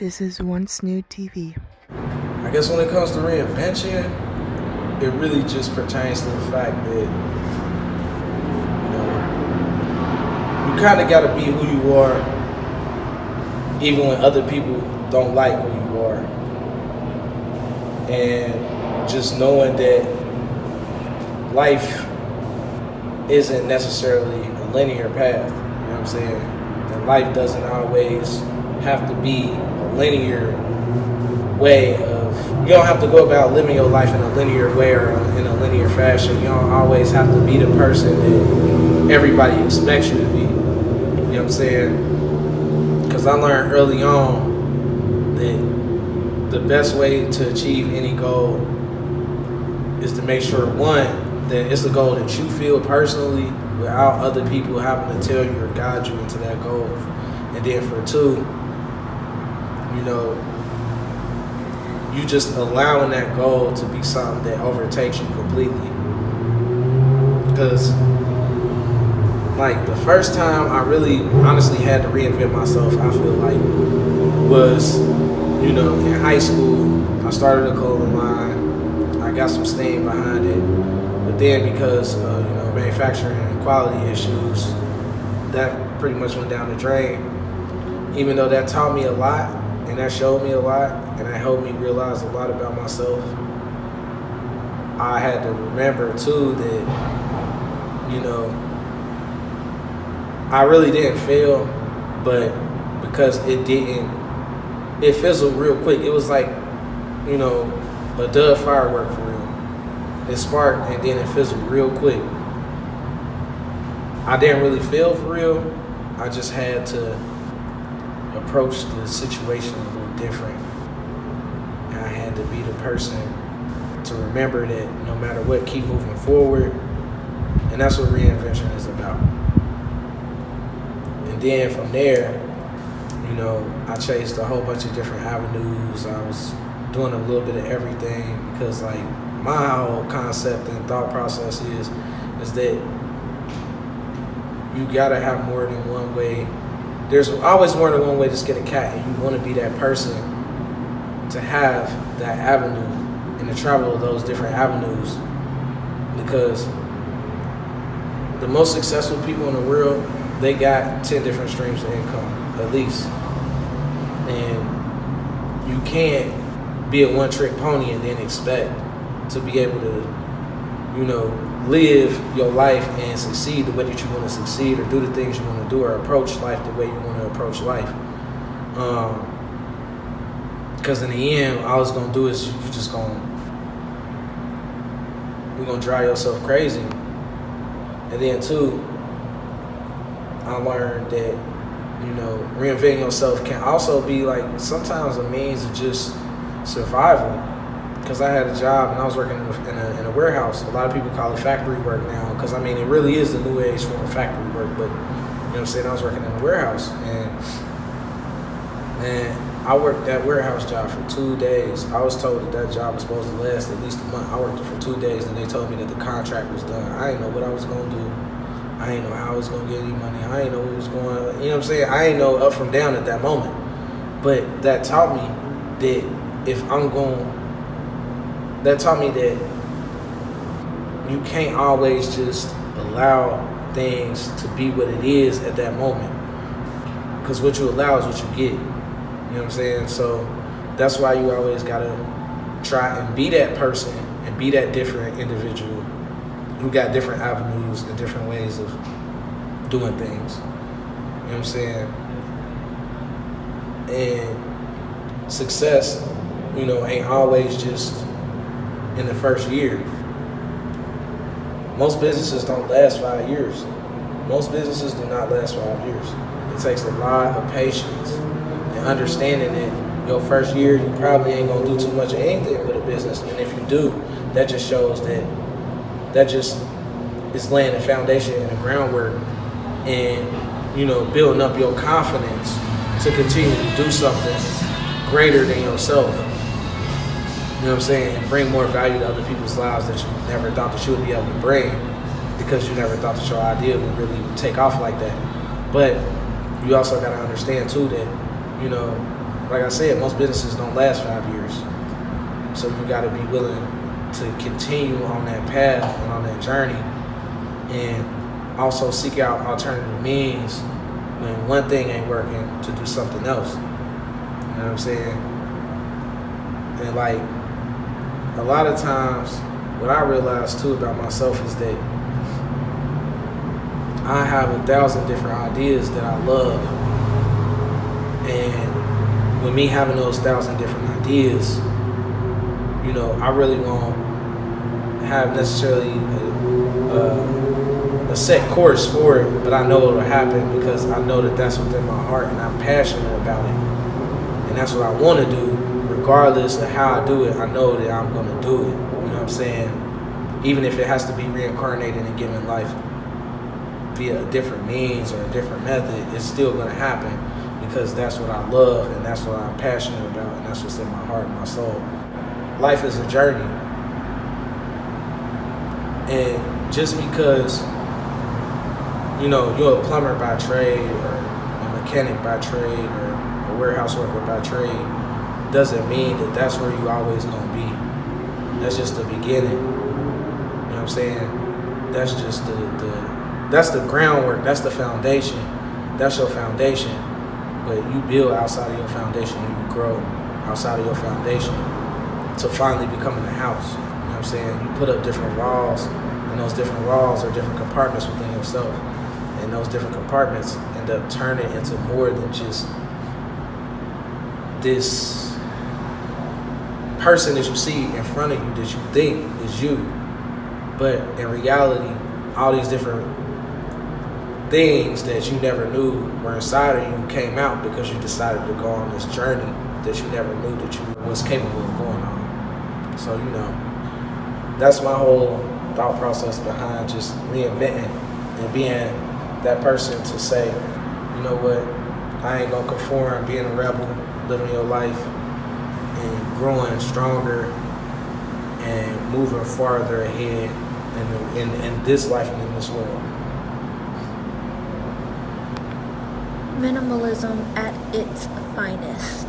This is Once New TV. I guess when it comes to reinvention, it really just pertains to the fact that, you kind of got to be who you are, even when other people don't like who you are. And just knowing that life isn't necessarily a linear path, you know what I'm saying? That life doesn't always have to be a linear way of, you don't have to go about living your life in a linear way or in a linear fashion. You don't always have to be the person that everybody expects you to be. You know what I'm saying? Because I learned early on that the best way to achieve any goal is to make sure, one, that it's a goal that you feel personally without other people having to tell you or guide you into that goal. And then for two, you just allowing that goal to be something that overtakes you completely. Because, like, the first time I really honestly had to reinvent myself, I feel like, was, in high school. I started a clothing line. I got some steam behind it. But then because of, manufacturing and quality issues, that pretty much went down the drain. Even though that taught me a lot, and that showed me a lot, and that helped me realize a lot about myself, I had to remember too that, I really didn't fail, but because it fizzled real quick. It was like, a dud firework for real. It sparked and then it fizzled real quick. I didn't really fail for real. I just had to approach the situation a little different. And I had to be the person to remember that no matter what, keep moving forward. And that's what reinvention is about. And then from there, I chased a whole bunch of different avenues. I was doing a little bit of everything because, like, my whole concept and thought process is that you gotta have more than one way. There's always more than one way to skin a cat, and you want to be that person to have that avenue and to travel those different avenues, because the most successful people in the world, they got 10 different streams of income, at least. And you can't be a one-trick pony and then expect to be able to, live your life and succeed the way that you want to succeed, or do the things you want to do, or approach life the way you want to approach life. Because in the end, all it's gonna do is you're gonna drive yourself crazy. And then two, I learned that reinventing yourself can also be like sometimes a means of just survival. Because I had a job and I was working in a warehouse. A lot of people call it factory work now, because it really is the new age form of factory work. But I was working in a warehouse, and I worked that warehouse job for 2 days. I was told that job was supposed to last at least a month. I worked it for 2 days, and they told me that the contract was done. I didn't know what I was gonna do. I didn't know how I was gonna get any money. I didn't know what was going on. You know what I'm saying? I didn't know up from down at that moment. But that taught me that that taught me that you can't always just allow things to be what it is at that moment. Because what you allow is what you get. You know what I'm saying? So that's why you always gotta try and be that person and be that different individual who got different avenues and different ways of doing things. You know what I'm saying? And success, ain't always just in the first year. Most businesses don't last 5 years. Most businesses do not last 5 years. It takes a lot of patience and understanding that your first year you probably ain't gonna do too much of anything with a business. And if you do, that just shows that just is laying the foundation and the groundwork and, building up your confidence to continue to do something greater than yourself. You know what I'm saying? And bring more value to other people's lives that you never thought that you would be able to bring, because you never thought that your idea would really take off like that. But you also got to understand too that, like I said, most businesses don't last 5 years. So you got to be willing to continue on that path and on that journey, and also seek out alternative means when one thing ain't working to do something else. You know what I'm saying? And like a lot of times, what I realized too about myself is that I have 1,000 different ideas that I love, and with me having those 1,000 different ideas, you know, I really won't have necessarily a set course for it, but I know it'll happen because I know that that's within my heart and I'm passionate about it. And that's what I want to do, regardless of how I do it. I know that I'm going to do it. You know what I'm saying? Even if it has to be reincarnated and given life via a different means or a different method, it's still going to happen because that's what I love and that's what I'm passionate about and that's what's in my heart and my soul. Life is a journey. And just because, you know, you're a plumber by trade or a mechanic by trade or a warehouse worker by trade doesn't mean that that's where you always going to be. That's just the beginning. You know what I'm saying? That's just that's the groundwork. That's the foundation. That's your foundation. But you build outside of your foundation and you grow outside of your foundation to finally becoming a house. You know what I'm saying? You put up different walls, and those different walls are different compartments within yourself. And those different compartments end up turning into more than just this person that you see in front of you that you think is you. But in reality, all these different things that you never knew were inside of you came out because you decided to go on this journey that you never knew that you was capable of going on. So, you know, that's my whole thought process behind just reinventing and being that person to say, you know what, I ain't gonna conform, being a rebel, living your life and growing stronger and moving farther ahead in this life and in this world. Minimalism at its finest.